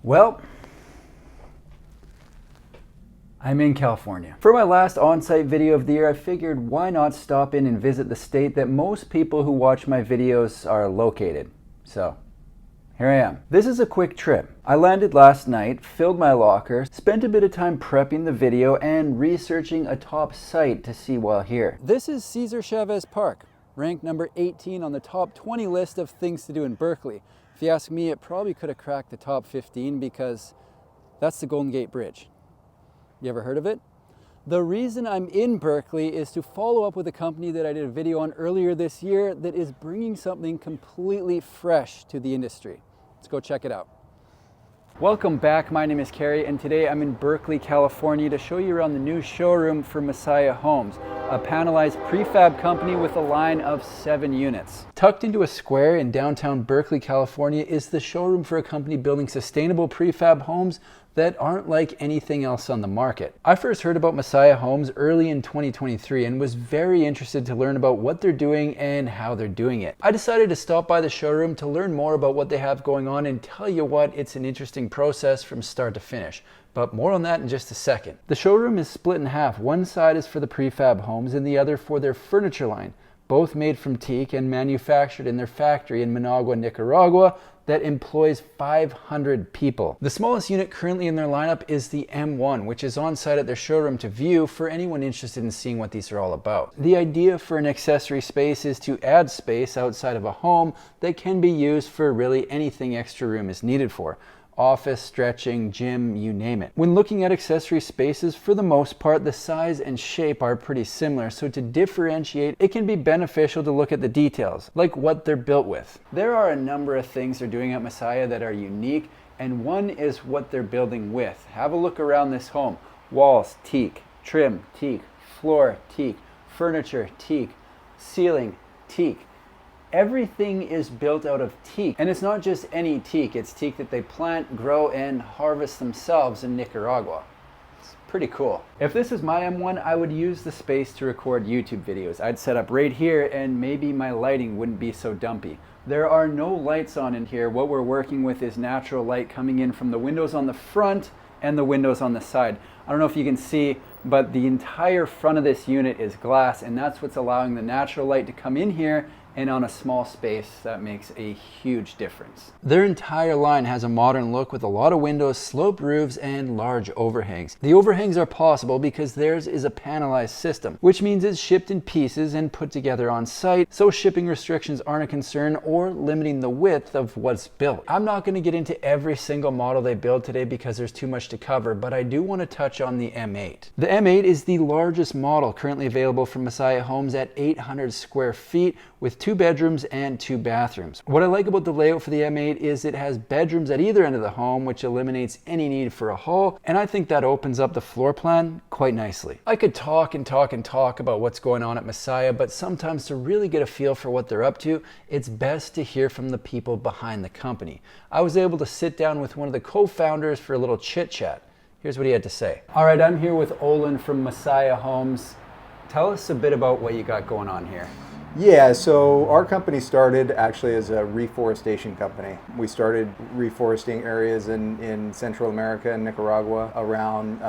Well, I'm in California. For my last on-site video of the year, I figured why not stop in and visit the state that most people who watch my videos are located. So, here I am. This is a quick trip. I landed last night, filled my locker, spent a bit of time prepping the video and researching a top site to see while here. This is Cesar Chavez Park, ranked number 18 on the top 20 list of things to do in Berkeley. If you ask me, it probably could have cracked the top 15 because that's the Golden Gate Bridge. You ever heard of it? The reason I'm in Berkeley is to follow up with a company that I did a video on earlier this year that is bringing something completely fresh to the industry. Let's go check it out. Welcome back, my name is Kerry, and today I'm in Berkeley, California to show you around the new showroom for Masaya Homes, a panelized prefab company with a line of 7 units. Tucked into a square in downtown Berkeley, California is the showroom for a company building sustainable prefab homes that aren't like anything else on the market. I first heard about Masaya Homes early in 2023 and was very interested to learn about what they're doing and how they're doing it. I decided to stop by the showroom to learn more about what they have going on, and tell you what, it's an interesting process from start to finish. But more on that in just a second. The showroom is split in half. One side is for the prefab homes and the other for their furniture line, both made from teak and manufactured in their factory in Managua, Nicaragua, that employs 500 people. The smallest unit currently in their lineup is the M1, which is on site at their showroom to view for anyone interested in seeing what these are all about. The idea for an accessory space is to add space outside of a home that can be used for really anything extra room is needed for. Office, stretching, gym, you name it. When looking at accessory spaces, for the most part, the size and shape are pretty similar, so to differentiate, it can be beneficial to look at the details, like what they're built with. There are a number of things they're doing at Masaya that are unique, and one is what they're building with. Have a look around this home. Walls, teak. Trim, teak. Floor, teak. Furniture, teak. Ceiling, teak. Everything is built out of teak, and it's not just any teak, it's teak that they plant, grow, and harvest themselves in Nicaragua. It's pretty cool. If this is my M1, I would use the space to record YouTube videos. I'd set up right here and maybe my lighting wouldn't be so dumpy. There are no lights on in here. What we're working with is natural light coming in from the windows on the front and the windows on the side. I don't know if you can see, but the entire front of this unit is glass, and that's what's allowing the natural light to come in here, and on a small space, that makes a huge difference. Their entire line has a modern look with a lot of windows, sloped roofs, and large overhangs. The overhangs are possible because theirs is a panelized system, which means it's shipped in pieces and put together on site, so shipping restrictions aren't a concern or limiting the width of what's built. I'm not going to get into every single model they build today because there's too much to cover, but I do want to touch on the M8. The M8 is the largest model currently available from Masaya Homes at 800 square feet with 2 bedrooms and 2 bathrooms. What I like about the layout for the M8 is it has bedrooms at either end of the home, which eliminates any need for a hall, and I think that opens up the floor plan quite nicely. I could talk and talk and talk about what's going on at Masaya, but sometimes to really get a feel for what they're up to, it's best to hear from the people behind the company. I was able to sit down with one of the co-founders for a little chit chat. Here's what he had to say. All right, I'm here with Olin from Masaya Homes. Tell us a bit about what you got going on here. Yeah, so our company started actually as a reforestation company. We started reforesting areas in Central America and Nicaragua around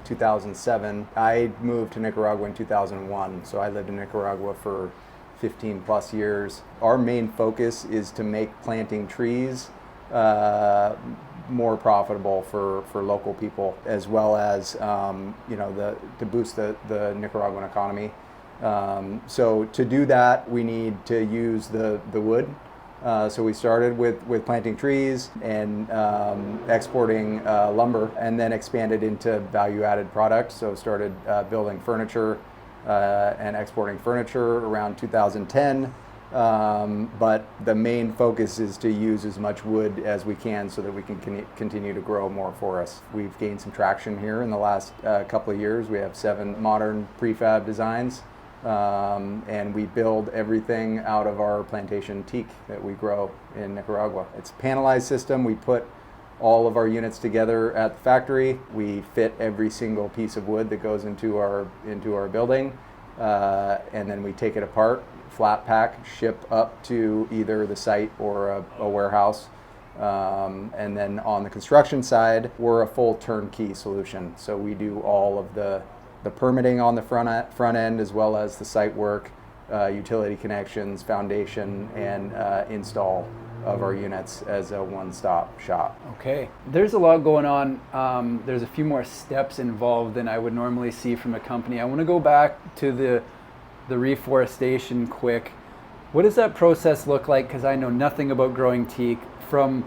2007. I moved to Nicaragua in 2001, so I lived in Nicaragua for 15 plus years. Our main focus is to make planting trees more profitable for local people, as well as to boost the Nicaraguan economy. So to do that, we need to use the wood. So we started with planting trees and exporting lumber, and then expanded into value-added products. So started building furniture and exporting furniture around 2010. But the main focus is to use as much wood as we can so that we can continue to grow more for us. We've gained some traction here in the last couple of years. We have 7 modern prefab designs. And we build everything out of our plantation teak that we grow in Nicaragua. It's a panelized system. We put all of our units together at the factory. We fit every single piece of wood that goes into our building, and then we take it apart, flat pack, ship up to either the site or a warehouse And then on the construction side, we're a full turnkey solution. So we do all of the permitting on the front end, as well as the site work, utility connections, foundation, and install of our units as a one-stop shop. Okay. There's a lot going on. There's a few more steps involved than I would normally see from a company. I want to go back to the reforestation quick. What does that process look like? Because I know nothing about growing teak. From,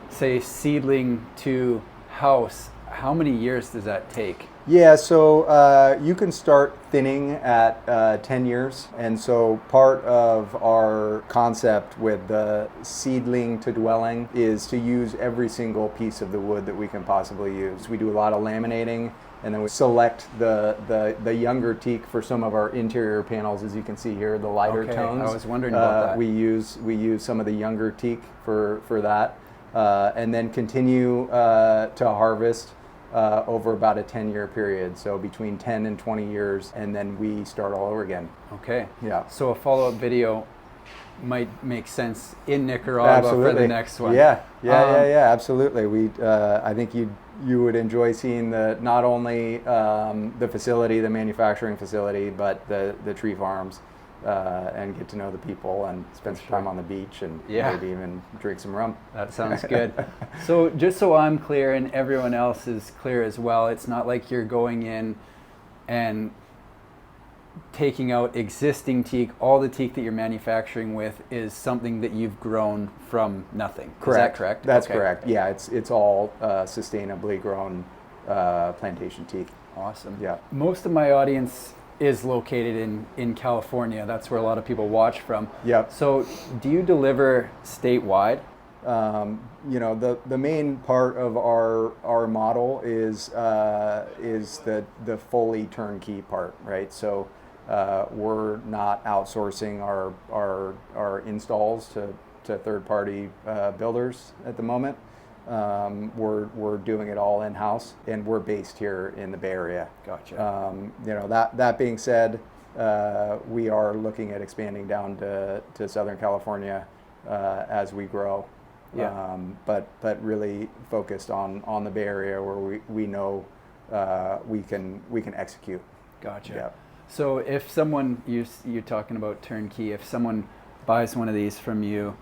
say, seedling to house, how many years does that take? Yeah, so you can start thinning at 10 years. And so part of our concept with the seedling to dwelling is to use every single piece of the wood that we can possibly use. We do a lot of laminating, and then we select the younger teak for some of our interior panels, as you can see here, the lighter tones. I was wondering about that. We use some of the younger teak for that, and then continue to harvest over about a 10-year period, so between 10 and 20 years, and then we start all over again. Okay. Yeah. So a follow-up video might make sense in Nicaragua for the next one. Yeah, absolutely. I think you would enjoy seeing not only the facility, the manufacturing facility, but the tree farms, and get to know the people and spend some time on the beach and maybe even drink some rum. That sounds good. So just so I'm clear and everyone else is clear as well, it's not like you're going in and taking out existing teak. All the teak that you're manufacturing with is something that you've grown from nothing. Correct. Is that correct? That's correct. Yeah, it's all sustainably grown plantation teak. Awesome. Yeah. Most of my audience is located in California. That's where a lot of people watch from. Yep. So do you deliver statewide? The main part of our model is the fully turnkey part, right? So we're not outsourcing our installs to third-party builders at the moment. We're doing it all in-house, and we're based here in the Bay Area. Gotcha. That being said, we are looking at expanding down to Southern California as we grow. Yeah. But really focused on the Bay Area, where we know we can execute. Gotcha. Yeah. So if someone, you're talking about turnkey, if someone buys one of these from you,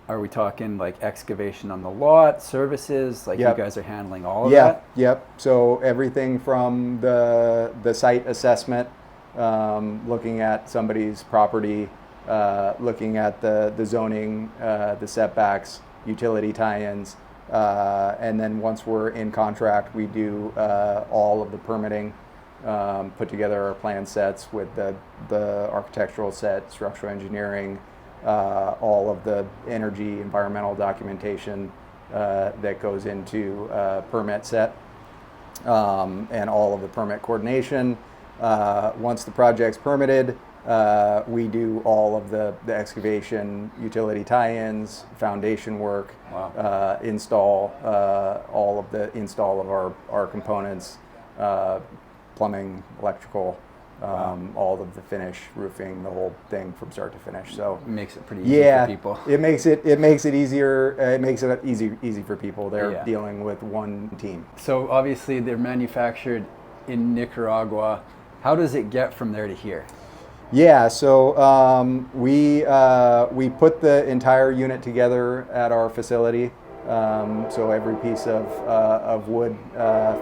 are we talking like excavation on the lot, services, like Yep. you guys are handling all of that? Yep. So everything from the site assessment, looking at somebody's property, looking at the zoning, the setbacks, utility tie-ins, and then once we're in contract, we do all of the permitting, put together our plan sets with the architectural set, structural engineering, all of the energy, environmental documentation that goes into permit set, and all of the permit coordination. Once the project's permitted, we do all of the excavation, utility tie-ins, foundation work, install, all of the install of our components, plumbing, electrical, all of the finish, roofing, the whole thing from start to finish. So It makes it pretty easy for people. it makes it easier. It makes it easy for people. They're dealing with one team. So obviously they're manufactured in Nicaragua. How does it get from there to here? Yeah, so we put the entire unit together at our facility. So every piece of wood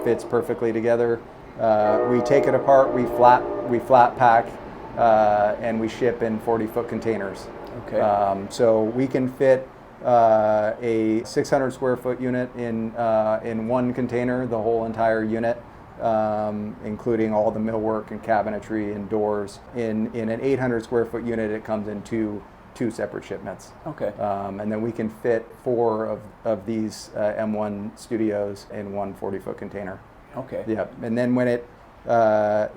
fits perfectly together. We take it apart, we flat pack, and we ship in 40-foot containers. Okay. So we can fit a 600 square foot unit in one container, the whole entire unit, including all the millwork and cabinetry and doors. In an 800 square foot unit, it comes in two separate shipments. Okay. And then we can fit 4 of these M1 studios in one 40-foot container. Okay. Yep. And then when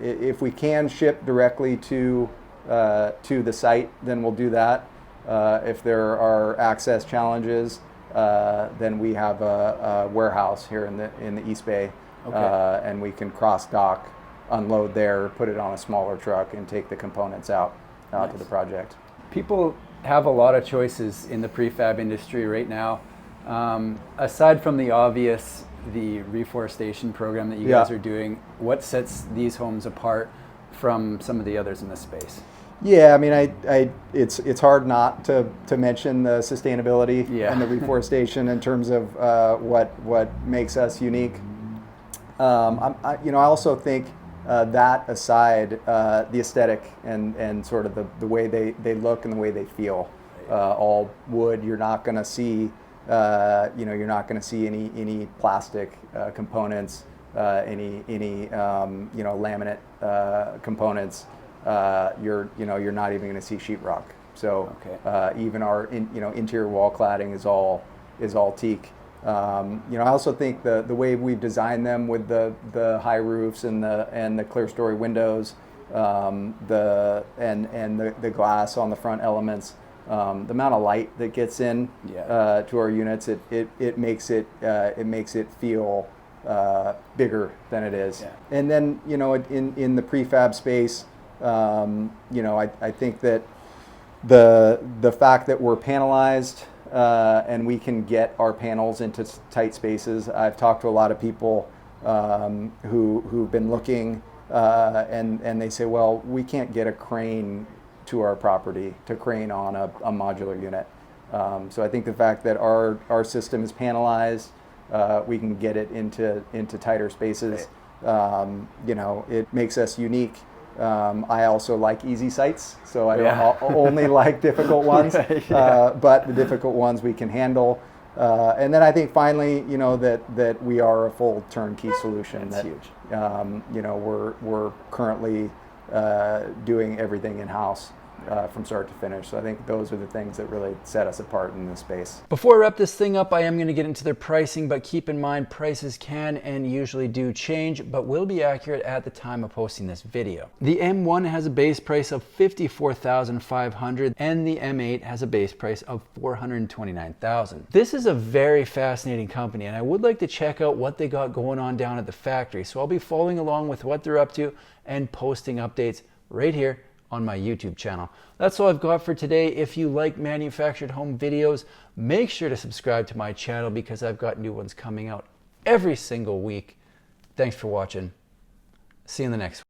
if we can ship directly to the site, then we'll do that. If there are access challenges, then we have a warehouse here in the East Bay, and we can cross dock, unload there, put it on a smaller truck, and take the components out to the project. People have a lot of choices in the prefab industry right now. Aside from the obvious, the reforestation program that you guys are doing, what sets these homes apart from some of the others in this space? Yeah, I mean, it's hard not to mention the sustainability and the reforestation in terms of what makes us unique. I also think that aside, the aesthetic and sort of the way they look and the way they feel, all wood. You're not going to see, you're not going to see any plastic components, any laminate components. You're not even going to see sheetrock. So even our interior wall cladding is all teak. I also think the way we've designed them with the high roofs and the clear story windows, the glass on the front elements, the amount of light that gets in to our units, it makes it feel bigger than it is. And then in the prefab space, I think that the fact that we're panelized and we can get our panels into tight spaces. I've talked to a lot of people who've been looking and they say, well, we can't get a crane to our property to crane on a modular unit. So I think the fact that our system is panelized, we can get it into tighter spaces. It makes us unique. I also like easy sites, so I don't only like difficult ones, but the difficult ones we can handle. And then I think finally, that we are a full turnkey solution. That's huge. We're currently doing everything in-house. From start to finish. So I think those are the things that really set us apart in this space. Before I wrap this thing up, I am going to get into their pricing, but keep in mind prices can and usually do change, but will be accurate at the time of posting this video. The M1 has a base price of $54,500 and the M8 has a base price of $429,000. This is a very fascinating company and I would like to check out what they got going on down at the factory. So I'll be following along with what they're up to and posting updates right here on my YouTube channel. That's all I've got for today. If you like manufactured home videos, make sure to subscribe to my channel because I've got new ones coming out every single week. Thanks for watching. See you in the next one.